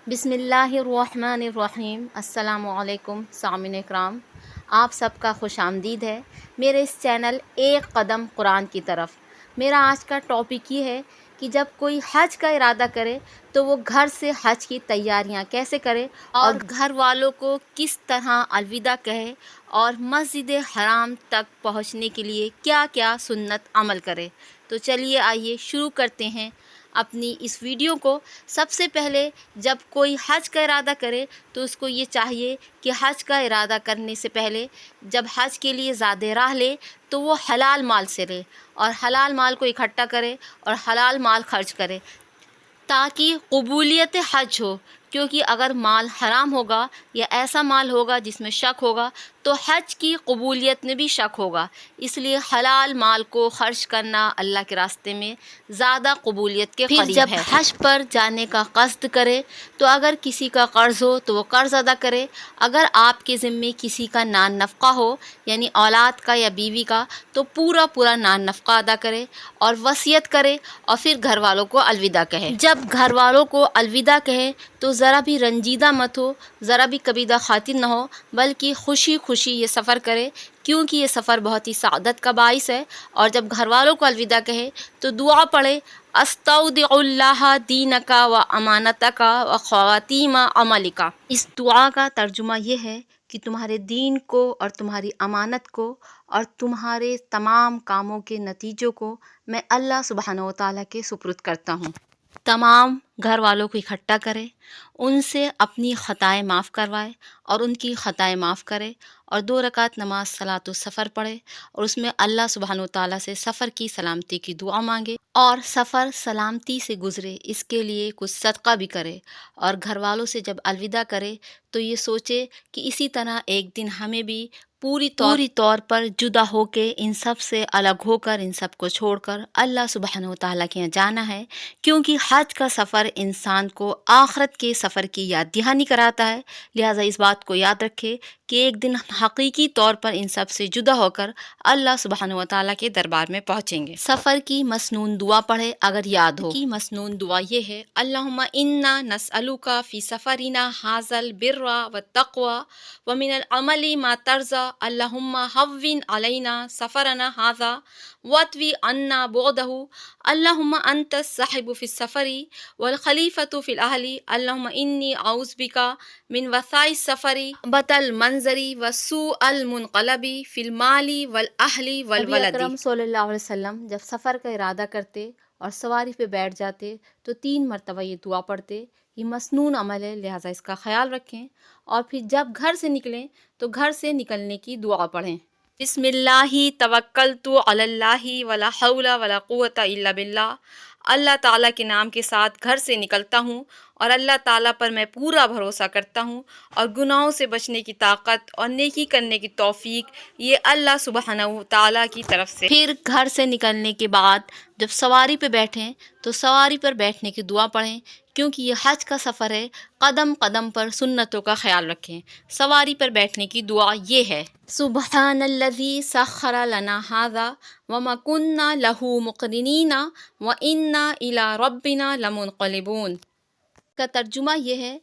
بسم اللہ الرحمن الرحیم۔ السلام علیکم سامعین اکرام، آپ سب کا خوش آمدید ہے میرے اس چینل ایک قدم قرآن کی طرف۔ میرا آج کا ٹاپک یہ ہے کہ جب کوئی حج کا ارادہ کرے تو وہ گھر سے حج کی تیاریاں کیسے کرے اور گھر والوں کو کس طرح الوداع کہے اور مسجد حرام تک پہنچنے کے لیے کیا کیا سنت عمل کرے۔ تو چلیے آئیے شروع کرتے ہیں اپنی اس ویڈیو کو۔ سب سے پہلے جب کوئی حج کا ارادہ کرے تو اس کو یہ چاہیے کہ حج کا ارادہ کرنے سے پہلے جب حج کے لیے زیادہ راہ لے تو وہ حلال مال سے لے اور حلال مال کو اکٹھا کرے اور حلال مال خرچ کرے تاکہ قبولیت حج ہو، کیونکہ اگر مال حرام ہوگا یا ایسا مال ہوگا جس میں شک ہوگا تو حج کی قبولیت میں بھی شک ہوگا۔ اس لیے حلال مال کو خرچ کرنا اللہ کے راستے میں زیادہ قبولیت کے قریب ہے۔ پھر جب حج پر جانے کا قصد کرے تو اگر کسی کا قرض ہو تو وہ قرض ادا کرے، اگر آپ کے ذمے کسی کا نان نفقہ ہو یعنی اولاد کا یا بیوی کا تو پورا نان نفقہ ادا کرے اور وصیت کرے اور پھر گھر والوں کو الوداع کہے۔ جب گھر والوں کو الوداع کہے تو ذرا بھی رنجیدہ مت ہو، ذرا بھی کبیدہ خاطر نہ ہو، بلکہ خوشی خوشی یہ سفر کرے، کیونکہ یہ سفر بہت ہی سعادت کا باعث ہے۔ اور جب گھر والوں کو الوداع کہے تو دعا پڑھے، استودع اللہ دینک و امانتک و خواتیم عملک۔ اس دعا کا ترجمہ یہ ہے کہ تمہارے دین کو اور تمہاری امانت کو اور تمہارے تمام کاموں کے نتیجوں کو میں اللہ سبحانہ و تعالیٰ کے سپرد کرتا ہوں۔ تمام گھر والوں کو اکٹھا کرے، ان سے اپنی خطائیں معاف کروائے اور ان کی خطائیں معاف کرے اور 2 رکعت نماز صلاۃ السفر پڑھے اور اس میں اللہ سبحانہ و تعالیٰ سے سفر کی سلامتی کی دعا مانگے اور سفر سلامتی سے گزرے اس کے لیے کچھ صدقہ بھی کرے۔ اور گھر والوں سے جب الوداع کرے تو یہ سوچے کہ اسی طرح ایک دن ہمیں بھی پوری طور پر جدا ہو کے ان سب سے الگ ہو کر ان سب کو چھوڑ کر اللہ سبحانہ و تعالیٰ کے یہاں جانا ہے، کیونکہ حج کا سفر انسان کو آخرت کے سفر کی یاد دہانی کراتا ہے۔ لہٰذا اس بات کو یاد رکھے کہ ایک دن حقیقی طور پر ان سب سے جدا ہو کر اللہ سبحانہ و تعالیٰ کے دربار میں پہنچیں گے۔ سفر کی مسنون دعا پڑھے اگر یاد ہو۔ کی مسنون دعا یہ ہے، اللہم انا نسألک فی سفرنا ھذا البر والتقوی ومن العمل ما ترضى اللہم ہون علینا سفرنا ھذا واطوی عنا بعدہ اللہم انت الصاحب فی السفر والخلیفۃ فی الاہل اللہم انی اعوذ بک من وساء السفر بطء المنظر وسوء المنقلب فی المال والاہل والولد۔ نبی اکرم صلی اللہ علیہ وسلم جب سفر کا ارادہ کرتے اور سواری پہ بیٹھ جاتے تو 3 مرتبہ یہ دعا پڑھتے۔ یہ مسنون عمل ہے، لہٰذا اس کا خیال رکھیں۔ اور پھر جب گھر سے نکلیں تو گھر سے نکلنے کی دعا پڑھیں، بسم اللہ توکلت علی اللہ ولا حول ولا قوۃ الا باللہ۔ اللہ تعالیٰ کے نام کے ساتھ گھر سے نکلتا ہوں اور اللہ تعالیٰ پر میں پورا بھروسہ کرتا ہوں اور گناہوں سے بچنے کی طاقت اور نیکی کرنے کی توفیق یہ اللہ سبحانہ و تعالیٰ کی طرف سے۔ پھر گھر سے نکلنے کے بعد جب سواری پہ بیٹھیں تو سواری پر بیٹھنے کی دعا پڑھیں، کیونکہ یہ حج کا سفر ہے، قدم قدم پر سنتوں کا خیال رکھیں۔ سواری پر بیٹھنے کی دعا یہ ہے، سبحان الذی سخر لنا ھذا وما کنا لہ مقرنین وانا الی ربنا لمنقلبون۔ کا ترجمہ یہ ہے،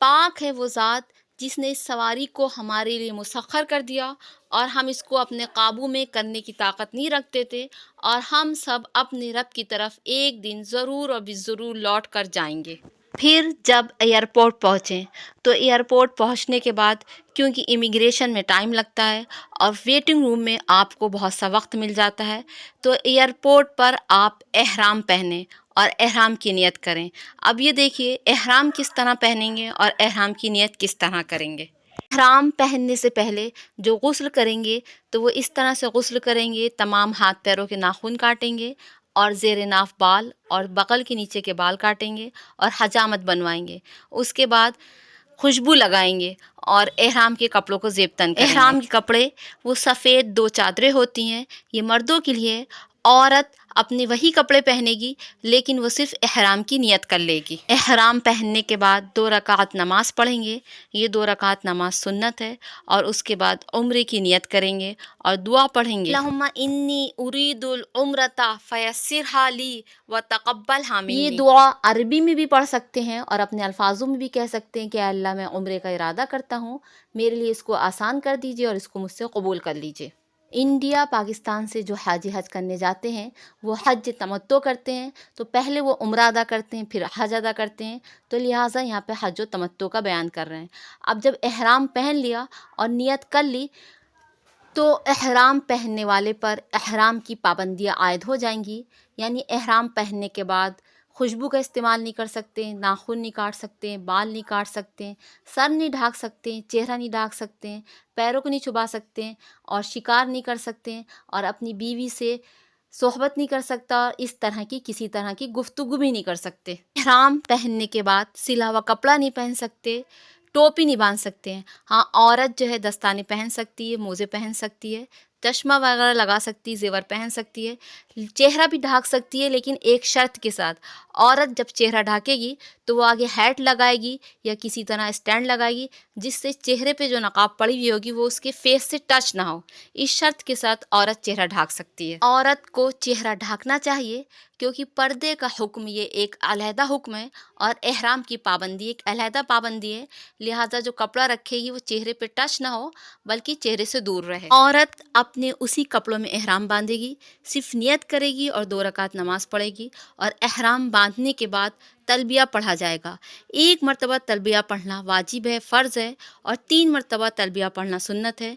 پاک ہے وہ ذات جس نے اس سواری کو ہمارے لیے مسخر کر دیا اور ہم اس کو اپنے قابو میں کرنے کی طاقت نہیں رکھتے تھے، اور ہم سب اپنے رب کی طرف ایک دن ضرور اور بالضرور لوٹ کر جائیں گے۔ پھر جب ایئرپورٹ پہنچیں تو ایئرپورٹ پہنچنے کے بعد کیونکہ امیگریشن میں ٹائم لگتا ہے اور ویٹنگ روم میں آپ کو بہت سا وقت مل جاتا ہے، تو ایئرپورٹ پر آپ احرام پہنیں اور احرام کی نیت کریں۔ اب یہ دیکھیے احرام کس طرح پہنیں گے اور احرام کی نیت کس طرح کریں گے۔ احرام پہننے سے پہلے جو غسل کریں گے تو وہ اس طرح سے غسل کریں گے، تمام ہاتھ پیروں کے ناخن کاٹیں گے اور زیر ناف بال اور بغل کے نیچے کے بال کاٹیں گے اور حجامت بنوائیں گے۔ اس کے بعد خوشبو لگائیں گے اور احرام کے کپڑوں کو زیب تن کریں گے۔ احرام کے کپڑے وہ سفید 2 چادریں ہوتی ہیں، یہ مردوں کے لیے، عورت اپنے وہی کپڑے پہنے گی لیکن وہ صرف احرام کی نیت کر لے گی۔ احرام پہننے کے بعد 2 رکعت نماز پڑھیں گے، یہ 2 رکعت نماز سنت ہے، اور اس کے بعد عمرے کی نیت کریں گے اور دعا پڑھیں گے، اللہم انی ارید العمرۃ فیسرھا لی وتقبلھا منی۔ یہ دعا عربی میں بھی پڑھ سکتے ہیں اور اپنے الفاظوں میں بھی کہہ سکتے ہیں کہ اے اللہ میں عمرے کا ارادہ کرتا ہوں، میرے لیے اس کو آسان کر دیجئے اور اس کو مجھ سے قبول کر لیجئے۔ انڈیا پاکستان سے جو حاجی حج کرنے جاتے ہیں وہ حج تمتع کرتے ہیں، تو پہلے وہ عمرہ ادا کرتے ہیں پھر حج ادا کرتے ہیں، تو لہٰذا یہاں پہ حج و تمتع کا بیان کر رہے ہیں۔ اب جب احرام پہن لیا اور نیت کر لی تو احرام پہننے والے پر احرام کی پابندیاں عائد ہو جائیں گی، یعنی احرام پہننے کے بعد خوشبو کا استعمال نہیں کر سکتے، ناخن نہیں کاٹ سکتے، بال نہیں کاٹ سکتے، سر نہیں ڈھانک سکتے، چہرہ نہیں ڈھانک سکتے، پیروں کو نہیں چھپا سکتے، اور شکار نہیں کر سکتے، اور اپنی بیوی سے صحبت نہیں کر سکتا، اور اس طرح کی کسی طرح کی گفتگو بھی نہیں کر سکتے۔ احرام پہننے کے بعد سلا ہوا کپڑا نہیں پہن سکتے، ٹوپی نہیں باندھ سکتے ہیں۔ ہاں، عورت جو ہے دستانے پہن سکتی ہے، موزے پہن سکتی ہے، چشمہ وغیرہ لگا سکتی ہے، زیور پہن سکتی ہے، چہرہ بھی ڈھانک سکتی ہے، لیکن ایک شرط کے ساتھ۔ عورت جب چہرہ ڈھانکے گی تو وہ آگے ہیٹ لگائے گی یا کسی طرح اسٹینڈ لگائے گی جس سے چہرے پہ جو نقاب پڑی ہوئی ہوگی وہ اس کے فیس سے ٹچ نہ ہو۔ اس شرط کے ساتھ عورت چہرہ ڈھانک سکتی ہے۔ عورت کو چہرہ ڈھانکنا چاہیے کیونکہ پردے کا حکم یہ ایک علیحدہ حکم ہے، اور احرام کی پابندی ایک علیحدہ پابندی ہے، لہٰذا جو کپڑا رکھے گی وہ چہرے پہ ٹچ نہ ہو بلکہ چہرے سے دور رہے۔ عورت اپنے اسی کپڑوں میں احرام باندھے گی، صرف نیت کرے گی اور 2 رکعت نماز پڑھے گی، اور احرام باندھنے کے بعد تلبیہ پڑھا جائے گا۔ 1 مرتبہ تلبیہ پڑھنا واجب ہے، فرض ہے، اور 3 مرتبہ تلبیہ پڑھنا سنت ہے۔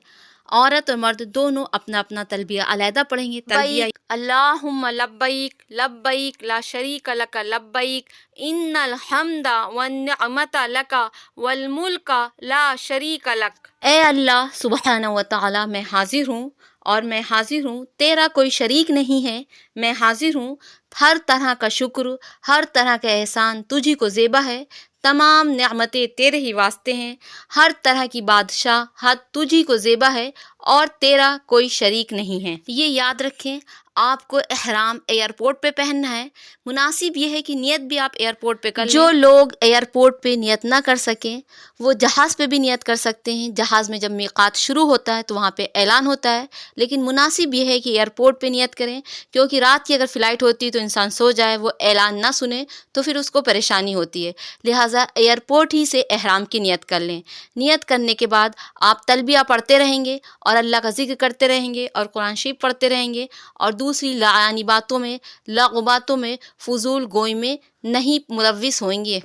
عورت اور مرد دونوں اپنا اپنا تلبیہ علیحدہ پڑھیں گے۔ تلبیہ اللہم لبیک لبیک لا شریک لک لبیک ان الحمد والنعمت لک والملک لا شریک لک۔ اے اللہ سبحانہ و تعالی، میں حاضر ہوں اور میں حاضر ہوں، تیرا کوئی شریک نہیں ہے، میں حاضر ہوں، ہر طرح کا شکر، ہر طرح کا احسان تجھی کو زیبا ہے، تمام نعمتیں تیرے ہی واسطے ہیں، ہر طرح کی بادشاہ حد تجھی کو زیبا ہے اور تیرا کوئی شریک نہیں ہے۔ یہ یاد رکھیں، آپ کو احرام ایئرپورٹ پہ پہننا ہے، مناسب یہ ہے کہ نیت بھی آپ ایئرپورٹ پہ کر لیں۔ جو لوگ ایئرپورٹ پہ نیت نہ کر سکیں وہ جہاز پہ بھی نیت کر سکتے ہیں، جہاز میں جب میقات شروع ہوتا ہے تو وہاں پہ اعلان ہوتا ہے، لیکن مناسب یہ ہے کہ ایئرپورٹ پہ نیت کریں، کیونکہ رات کی اگر فلائٹ ہوتی ہے تو انسان سو جائے، وہ اعلان نہ سنے تو پھر اس کو پریشانی ہوتی ہے، لہٰذا ایئرپورٹ ہی سے احرام کی نیت کر لیں۔ نیت کرنے کے بعد آپ تلبیہ پڑھتے رہیں گے اور اللہ کا ذکر کرتے رہیں گے اور قرآن شریف پڑھتے رہیں گے، اور دوسری لعانی باتوں میں، لغو باتوں میں، فضول گوئی میں نہیں ملوث ہوئیں گے۔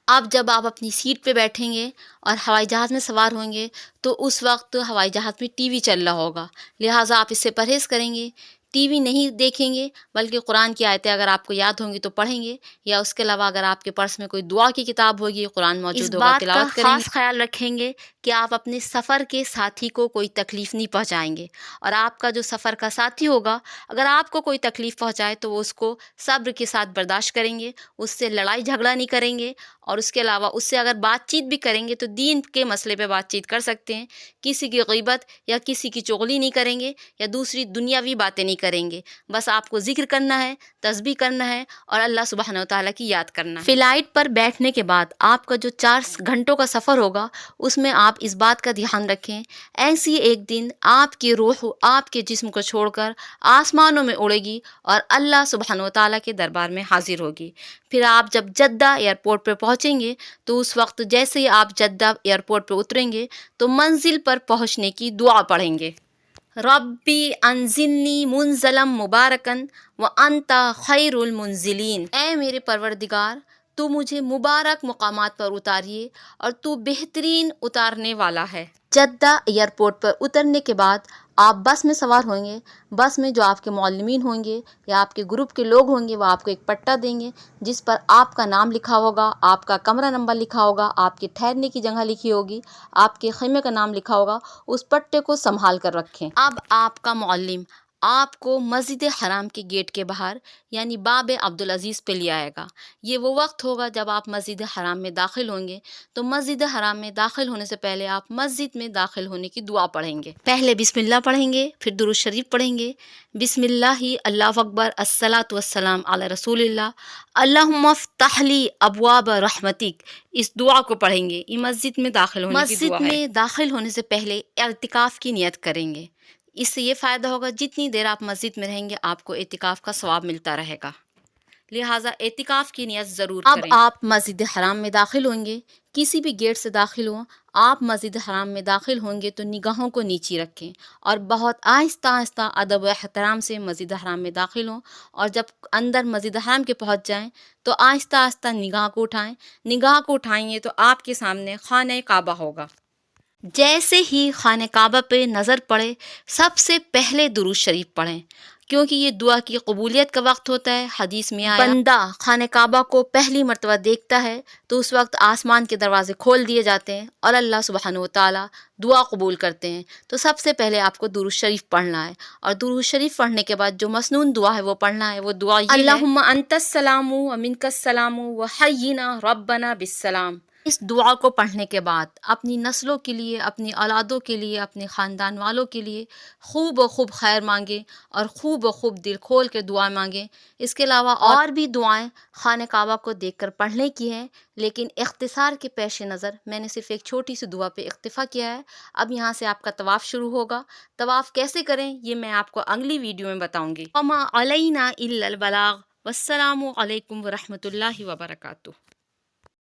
اب جب آپ اپنی سیٹ پہ بیٹھیں گے اور ہوائی جہاز میں سوار ہوں گے تو اس وقت ہوائی جہاز میں ٹی وی چل رہا ہوگا، لہٰذا آپ اس سے پرہیز کریں گے، ٹی وی نہیں دیکھیں گے، بلکہ قرآن کی آیتیں اگر آپ کو یاد ہوں گی تو پڑھیں گے، یا اس کے علاوہ اگر آپ کے پرس میں کوئی دعا کی کتاب ہوگی، قرآن موجود ہوگا، تلاوت کریں گے۔ اس بات کا خاص خیال رکھیں گے کہ آپ اپنے سفر کے ساتھی کو کوئی تکلیف نہیں پہنچائیں گے، اور آپ کا جو سفر کا ساتھی ہوگا اگر آپ کو کوئی تکلیف پہنچائے تو وہ اس کو صبر کے ساتھ برداشت کریں گے، اس سے لڑائی جھگڑا نہیں کریں گے، اور اس کے علاوہ اس سے اگر بات چیت بھی کریں گے تو دین کے مسئلے پہ بات چیت کر سکتے ہیں، کسی کی غیبت یا کسی کی چغلی نہیں کریں گے یا دوسری دنیاوی باتیں نہیں کریں گے، بس آپ کو ذکر کرنا ہے، تسبیح کرنا ہے اور اللہ سبحانہ و تعالیٰ کی یاد کرنا ہے۔ فلائٹ پر بیٹھنے کے بعد آپ کا جو 4 گھنٹوں کا سفر ہوگا اس میں آپ اس بات کا دھیان رکھیں، ایسی ایک دن آپ کی روح آپ کے جسم کو چھوڑ کر آسمانوں میں اڑے گی اور اللہ سبحانہ و تعالیٰ کے دربار میں حاضر ہوگی۔ پھر آپ جب جدہ ایئرپورٹ پہ پہنچیں گے تو اس وقت جیسے ہی آپ جدہ ایئرپورٹ پہ اتریں گے تو منزل پر پہنچنے کی دعا پڑھیں گے، ربی انزلنی منزلا مبارکن وانت خیر المنزلین۔ اے میرے پروردگار، تو مجھے مبارک مقامات پر اتاریے اور تو بہترین اتارنے والا ہے۔ جدہ ایئرپورٹ پر اترنے کے بعد آپ بس میں سوار ہوں گے، بس میں جو آپ کے معلمین ہوں گے یا آپ کے گروپ کے لوگ ہوں گے وہ آپ کو ایک پٹا دیں گے جس پر آپ کا نام لکھا ہوگا، آپ کا کمرہ نمبر لکھا ہوگا، آپ کے ٹھہرنے کی جگہ لکھی ہوگی، آپ کے خیمے کا نام لکھا ہوگا، اس پٹے کو سنبھال کر رکھیں۔ اب آپ کا معلم آپ کو مسجد حرام کے گیٹ کے باہر یعنی باب عبدالعزیز پہ لے آئے گا۔ یہ وہ وقت ہوگا جب آپ مسجد حرام میں داخل ہوں گے، تو مسجد حرام میں داخل ہونے سے پہلے آپ مسجد میں داخل ہونے کی دعا پڑھیں گے۔ پہلے بسم اللہ پڑھیں گے، پھر درود شریف پڑھیں گے۔ بسم اللہ اللہ اکبر الصلاۃ والسلام علی رسول اللہ، اللہم افتح لی ابواب رحمتک، اس دعا کو پڑھیں گے۔ یہ مسجد میں داخل ہونے کی دعا ہے۔ مسجد میں داخل ہونے سے پہلے اعتکاف کی نیت کریں گے۔ اس سے یہ فائدہ ہوگا جتنی دیر آپ مسجد میں رہیں گے آپ کو اعتکاف کا ثواب ملتا رہے گا، لہٰذا اعتکاف کی نیت ضرور کریں۔ اب آپ مسجد حرام میں داخل ہوں گے، کسی بھی گیٹ سے داخل ہوں، آپ مسجد حرام میں داخل ہوں گے تو نگاہوں کو نیچی رکھیں اور بہت آہستہ آہستہ ادب و احترام سے مسجد حرام میں داخل ہوں، اور جب اندر مسجد حرام کے پہنچ جائیں تو آہستہ آہستہ نگاہ کو اٹھائیں۔ نگاہ کو اٹھائیں گے تو آپ کے سامنے خانہ کعبہ ہوگا۔ جیسے ہی خانہ کعبہ پہ نظر پڑے سب سے پہلے درود شریف پڑھیں، کیونکہ یہ دعا کی قبولیت کا وقت ہوتا ہے۔ حدیث میں آیا بندہ خانہ کعبہ کو پہلی مرتبہ دیکھتا ہے تو اس وقت آسمان کے دروازے کھول دیے جاتے ہیں اور اللہ سبحانہ و تعالیٰ دعا قبول کرتے ہیں۔ تو سب سے پہلے آپ کو درود شریف پڑھنا ہے، اور درود شریف پڑھنے کے بعد جو مسنون دعا ہے وہ پڑھنا ہے۔ وہ دعا یہ ہے، اللہم انت السلام و منک السلام و حینا ربنا بالسلام۔ اس دعا کو پڑھنے کے بعد اپنی نسلوں کے لیے، اپنی اولادوں کے لیے، اپنے خاندان والوں کے لیے خوب و خوب خیر مانگیں اور خوب و خوب دل کھول کے دعا مانگیں۔ اس کے علاوہ اور بھی دعائیں خانہ کعبہ کو دیکھ کر پڑھنے کی ہیں، لیکن اختصار کے پیش نظر میں نے صرف ایک چھوٹی سی دعا پہ اکتفا کیا ہے۔ اب یہاں سے آپ کا طواف شروع ہوگا۔ طواف کیسے کریں یہ میں آپ کو اگلی ویڈیو میں بتاؤں گی۔ وما علینا الا البلاغ، والسلام علیکم ورحمۃ اللہ وبرکاتہ۔